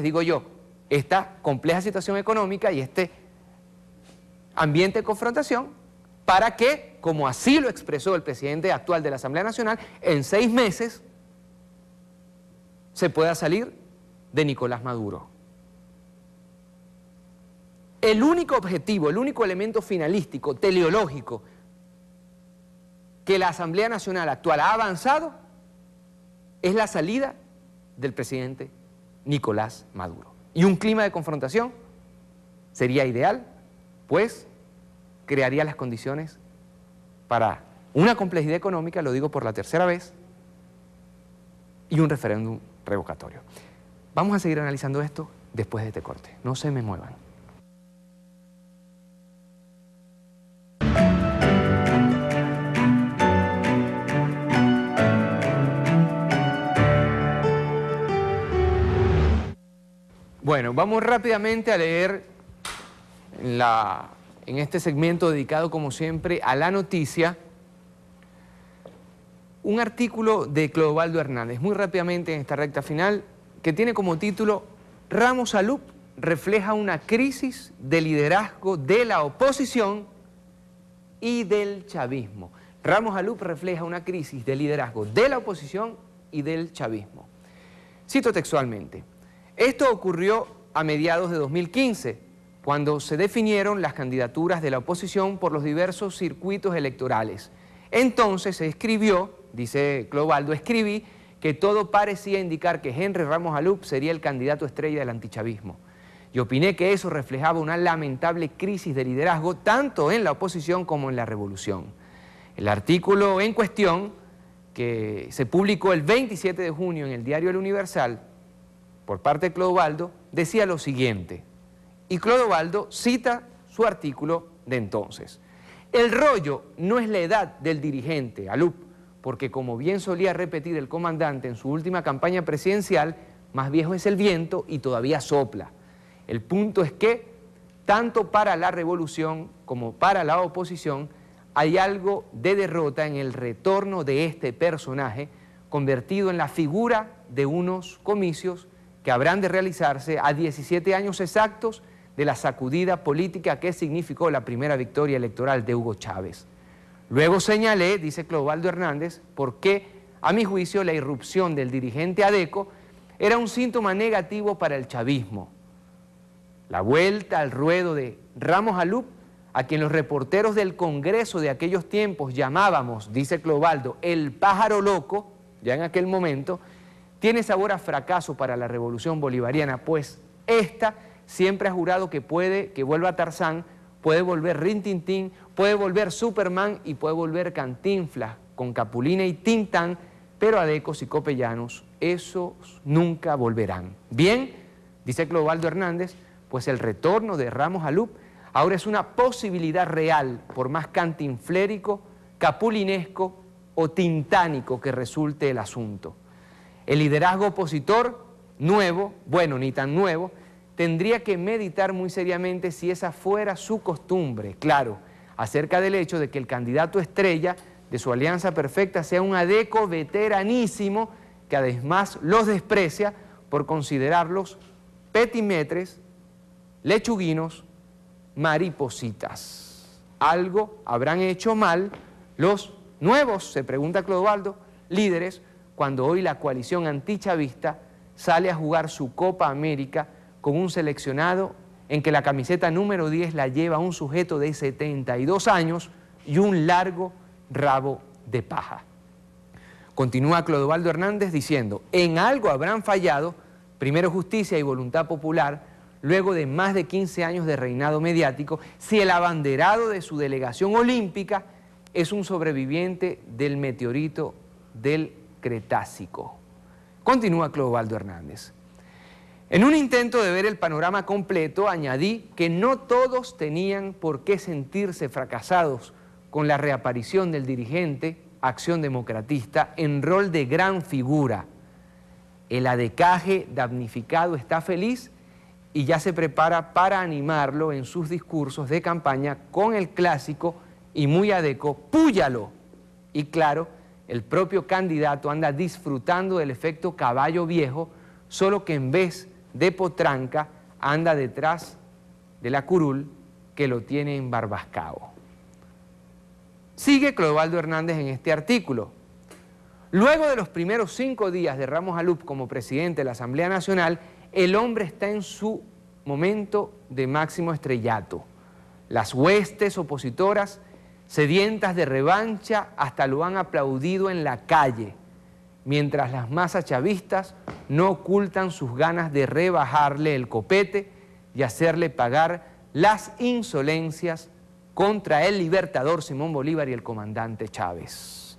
digo yo, esta compleja situación económica y este ambiente de confrontación para que, como así lo expresó el presidente actual de la Asamblea Nacional, en 6 meses se pueda salir de Nicolás Maduro. El único objetivo, el único elemento finalístico, teleológico, que la Asamblea Nacional actual ha avanzado es la salida del presidente Nicolás Maduro. Y un clima de confrontación sería ideal, pues crearía las condiciones para una complejidad económica, lo digo por la tercera vez, y un referéndum revocatorio. Vamos a seguir analizando esto después de este corte. No se me muevan. Bueno, vamos rápidamente a leer en este segmento dedicado, como siempre, a la noticia, un artículo de Clodovaldo Hernández, muy rápidamente en esta recta final, que tiene como título Ramos Alup refleja una crisis de liderazgo de la oposición y del chavismo. Ramos Alup refleja una crisis de liderazgo de la oposición y del chavismo. Cito textualmente. Esto ocurrió a mediados de 2015, cuando se definieron las candidaturas de la oposición por los diversos circuitos electorales. Entonces se escribió, dice Clodovaldo, escribí que todo parecía indicar que Henry Ramos Alup sería el candidato estrella del antichavismo. Y opiné que eso reflejaba una lamentable crisis de liderazgo tanto en la oposición como en la revolución. El artículo en cuestión, que se publicó el 27 de junio en el diario El Universal, por parte de Clodovaldo, decía lo siguiente, y Clodovaldo cita su artículo de entonces. El rollo no es la edad del dirigente, Alup, porque como bien solía repetir el comandante en su última campaña presidencial, más viejo es el viento y todavía sopla. El punto es que, tanto para la revolución como para la oposición, hay algo de derrota en el retorno de este personaje, convertido en la figura de unos comicios que habrán de realizarse a 17 años exactos de la sacudida política que significó la primera victoria electoral de Hugo Chávez. Luego señalé, dice Clodovaldo Hernández, por qué, a mi juicio, la irrupción del dirigente Adeco era un síntoma negativo para el chavismo. La vuelta al ruedo de Ramos Alup, a quien los reporteros del Congreso de aquellos tiempos llamábamos, dice Clodovaldo, el pájaro loco, ya en aquel momento, tiene sabor a fracaso para la revolución bolivariana, pues esta siempre ha jurado que puede que vuelva Tarzán, puede volver Rin Tin Tin, puede volver Superman y puede volver Cantinflas con Capulina y Tintán, pero Adecos y Copellanos, esos nunca volverán. Bien, dice Clodovaldo Hernández, pues el retorno de Ramos Alup ahora es una posibilidad real, por más cantinflérico, capulinesco o tintánico que resulte el asunto. El liderazgo opositor, nuevo, bueno, ni tan nuevo, tendría que meditar muy seriamente si esa fuera su costumbre, claro, acerca del hecho de que el candidato estrella de su alianza perfecta sea un Adeco veteranísimo que además los desprecia por considerarlos petimetres, lechuguinos, maripositas. algo habrán hecho mal los nuevos, se pregunta Clodoaldo, líderes, cuando hoy la coalición antichavista sale a jugar su Copa América con un seleccionado en que la camiseta número 10 la lleva un sujeto de 72 años y un largo rabo de paja. Continúa Clodoaldo Hernández diciendo, en algo habrán fallado, primero justicia y voluntad popular, luego de más de 15 años de reinado mediático, si el abanderado de su delegación olímpica es un sobreviviente del meteorito del Cretácico. Continúa Clodoaldo Hernández. En un intento de ver el panorama completo, añadí que no todos tenían por qué sentirse fracasados con la reaparición del dirigente Acción Democratista en rol de gran figura. El adecaje damnificado está feliz y ya se prepara para animarlo en sus discursos de campaña con el clásico y muy adeco, ¡púyalo! Y claro, el propio candidato anda disfrutando del efecto caballo viejo, solo que en vez de potranca anda detrás de la curul que lo tiene en Barbascao. Sigue Clodoaldo Hernández en este artículo. Luego de los primeros 5 días de Ramos Alup como presidente de la Asamblea Nacional, el hombre está en su momento de máximo estrellato. Las huestes opositoras, sedientas de revancha, hasta lo han aplaudido en la calle, mientras las masas chavistas no ocultan sus ganas de rebajarle el copete y hacerle pagar las insolencias contra el libertador Simón Bolívar y el comandante Chávez.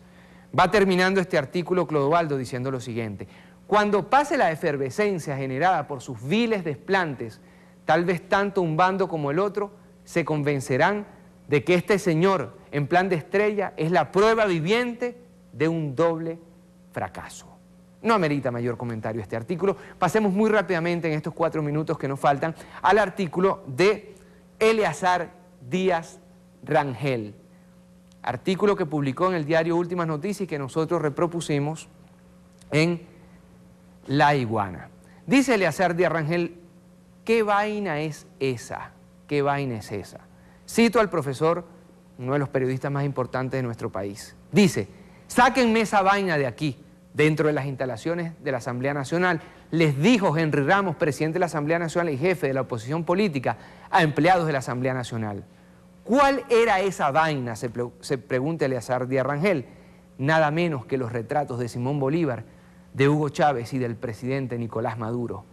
Va terminando este artículo Clodoaldo diciendo lo siguiente: cuando pase la efervescencia generada por sus viles desplantes, tal vez tanto un bando como el otro se convencerán de que este señor en plan de estrella es la prueba viviente de un doble fracaso. No amerita mayor comentario este artículo. Pasemos muy rápidamente en estos 4 minutos que nos faltan al artículo de Eleazar Díaz Rangel. Artículo que publicó en el diario Últimas Noticias y que nosotros repropusimos en La Iguana. Dice Eleazar Díaz Rangel, ¿qué vaina es esa? ¿Qué vaina es esa? Cito al profesor, uno de los periodistas más importantes de nuestro país. Dice, sáquenme esa vaina de aquí, dentro de las instalaciones de la Asamblea Nacional. Les dijo Henry Ramos, presidente de la Asamblea Nacional y jefe de la oposición política, a empleados de la Asamblea Nacional. ¿Cuál era esa vaina?, se pregunta Eleazar Díaz Rangel. Nada menos que los retratos de Simón Bolívar, de Hugo Chávez y del presidente Nicolás Maduro.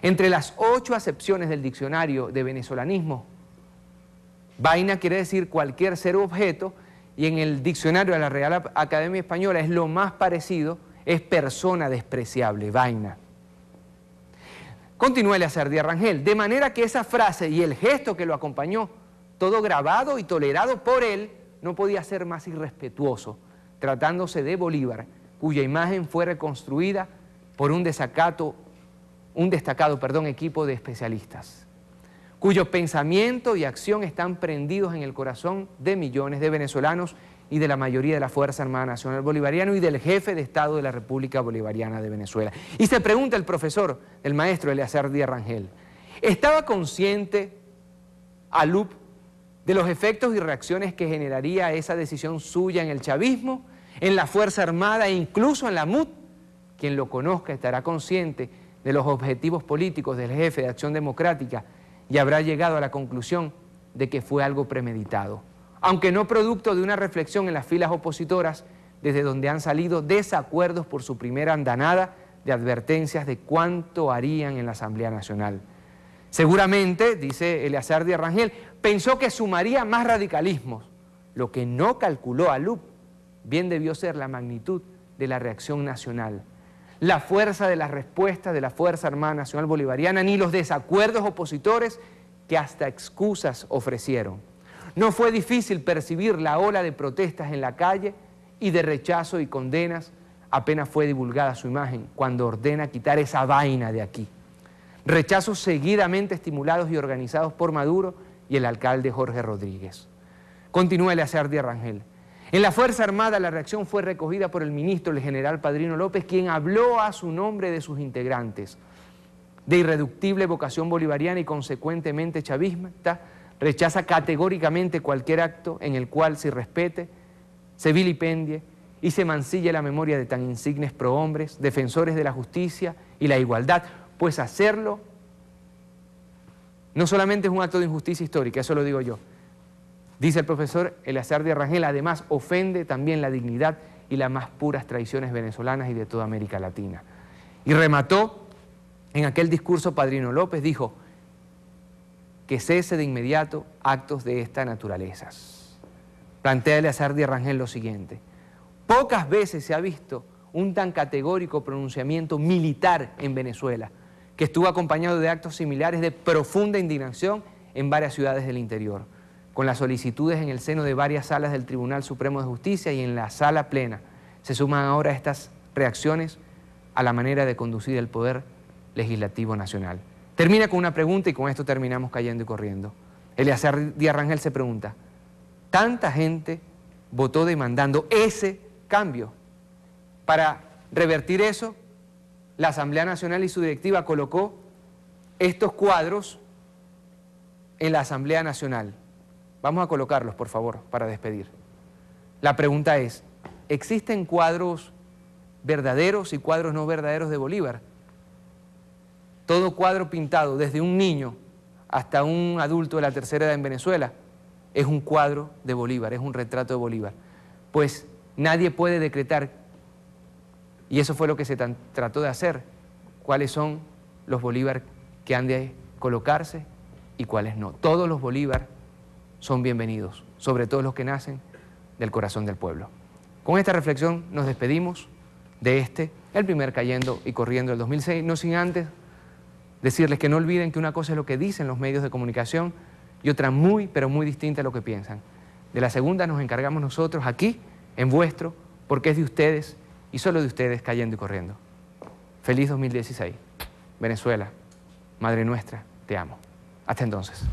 Entre las 8 acepciones del diccionario de venezolanismo, vaina quiere decir cualquier ser u objeto, y en el diccionario de la Real Academia Española es lo más parecido, es persona despreciable, vaina. Continúa Eleazar Díaz Rangel, de manera que esa frase y el gesto que lo acompañó, todo grabado y tolerado por él, no podía ser más irrespetuoso, tratándose de Bolívar, cuya imagen fue reconstruida por un destacado equipo de especialistas, cuyo pensamiento y acción están prendidos en el corazón de millones de venezolanos y de la mayoría de la Fuerza Armada Nacional Bolivariana y del jefe de Estado de la República Bolivariana de Venezuela. Y se pregunta el profesor, el maestro Eleazar Díaz Rangel, ¿estaba consciente Alup de los efectos y reacciones que generaría esa decisión suya en el chavismo, en la Fuerza Armada e incluso en la MUD? Quien lo conozca estará consciente de los objetivos políticos del jefe de Acción Democrática y habrá llegado a la conclusión de que fue algo premeditado, aunque no producto de una reflexión en las filas opositoras, desde donde han salido desacuerdos por su primera andanada de advertencias de cuánto harían en la Asamblea Nacional. Seguramente, dice Eleazar Díaz Rangel, pensó que sumaría más radicalismos. Lo que no calculó Alup bien debió ser la magnitud de la reacción nacional, la fuerza de las respuestas de la Fuerza Armada Nacional Bolivariana, ni los desacuerdos opositores que hasta excusas ofrecieron. No fue difícil percibir la ola de protestas en la calle y de rechazo y condenas apenas fue divulgada su imagen cuando ordena quitar esa vaina de aquí. Rechazos seguidamente estimulados y organizados por Maduro y el alcalde Jorge Rodríguez. Continúa Eleazar Díaz Rangel. En la Fuerza Armada la reacción fue recogida por el ministro, el general Padrino López, quien habló a su nombre de sus integrantes, de irreductible vocación bolivariana y consecuentemente chavista, rechaza categóricamente cualquier acto en el cual se irrespete, se vilipendie y se mancille la memoria de tan insignes prohombres, defensores de la justicia y la igualdad, pues hacerlo no solamente es un acto de injusticia histórica, eso lo digo yo. Dice el profesor Eleazar Díaz Rangel, además ofende también la dignidad y las más puras tradiciones venezolanas y de toda América Latina. Y remató en aquel discurso Padrino López, dijo que cese de inmediato actos de esta naturaleza. Plantea Eleazar Díaz Rangel lo siguiente: pocas veces se ha visto un tan categórico pronunciamiento militar en Venezuela, que estuvo acompañado de actos similares de profunda indignación en varias ciudades del interior, con las solicitudes en el seno de varias salas del Tribunal Supremo de Justicia y en la sala plena. Se suman ahora estas reacciones a la manera de conducir el poder legislativo nacional. Termina con una pregunta y con esto terminamos cayendo y corriendo. Eleazar Díaz Rangel se pregunta: ¿tanta gente votó demandando ese cambio? Para revertir eso, la Asamblea Nacional y su directiva colocó estos cuadros en la Asamblea Nacional. Vamos a colocarlos, por favor, para despedir. La pregunta es: ¿existen cuadros verdaderos y cuadros no verdaderos de Bolívar? Todo cuadro pintado, desde un niño hasta un adulto de la tercera edad en Venezuela, es un cuadro de Bolívar, es un retrato de Bolívar. Pues nadie puede decretar, y eso fue lo que se trató de hacer, cuáles son los Bolívar que han de colocarse y cuáles no. Todos los Bolívar son bienvenidos, sobre todo los que nacen del corazón del pueblo. Con esta reflexión nos despedimos de el primer Cayendo y Corriendo del 2006, no sin antes decirles que no olviden que una cosa es lo que dicen los medios de comunicación y otra muy, pero muy distinta a lo que piensan. De la segunda nos encargamos nosotros aquí, en Vuestro, porque es de ustedes y solo de ustedes Cayendo y Corriendo. Feliz 2016. Venezuela, Madre nuestra, te amo. Hasta entonces.